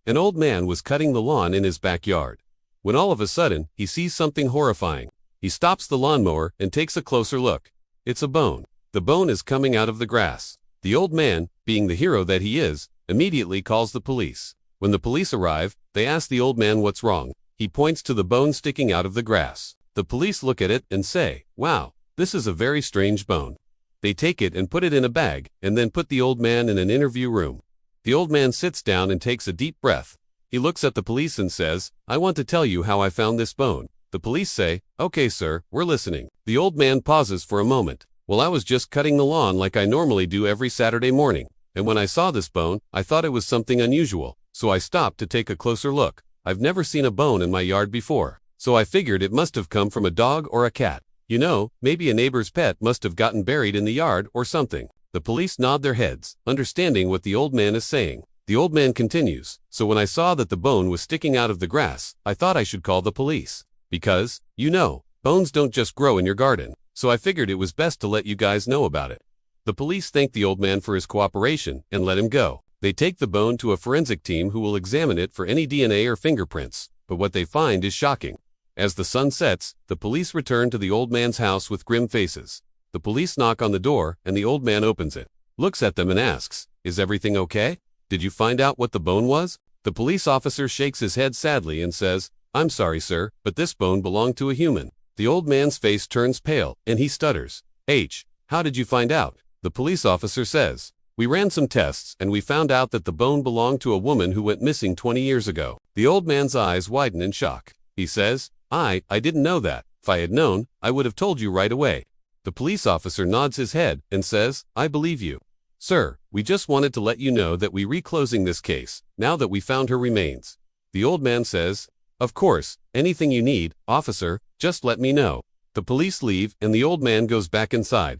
An old man was cutting the lawn in his backyard, when all of a sudden, he sees something horrifying. He stops the lawnmower and takes a closer look. It's a bone. The bone is coming out of the grass. The old man, being the hero that he is, immediately calls the police. When the police arrive, they ask the old man what's wrong. He points to the bone sticking out of the grass. The police look at it and say, "Wow, this is a very strange bone." They take it and put it in a bag, and then put the old man in an interview room. The old man sits down and takes a deep breath. He looks at the police and says, "I want to tell you how I found this bone." The police say, "Okay, sir, we're listening." The old man pauses for a moment. "Well, I was just cutting the lawn like I normally do every Saturday morning, and when I saw this bone, I thought it was something unusual, so I stopped to take a closer look. I've never seen a bone in my yard before, so I figured it must have come from a dog or a cat. You know, maybe a neighbor's pet must have gotten buried in the yard or something." The police nod their heads, understanding what the old man is saying. The old man continues, "So when I saw that the bone was sticking out of the grass, I thought I should call the police. Because, you know, bones don't just grow in your garden, so I figured it was best to let you guys know about it." The police thank the old man for his cooperation and let him go. They take the bone to a forensic team who will examine it for any DNA or fingerprints, but what they find is shocking. As the sun sets, the police return to the old man's house with grim faces. The police knock on the door, and the old man opens it, looks at them and asks, "Is everything okay? Did you find out what the bone was?" The police officer shakes his head sadly and says, "I'm sorry, sir, but this bone belonged to a human." The old man's face turns pale, and he stutters. How did you find out?" The police officer says, "We ran some tests, and we found out that the bone belonged to a woman who went missing 20 years ago." The old man's eyes widen in shock. He says, I didn't know that. If I had known, I would have told you right away." The police officer nods his head and says, "I believe you. Sir, we just wanted to let you know that we're reclosing this case, now that we found her remains." The old man says, "Of course, anything you need, officer, just let me know." The police leave and the old man goes back inside.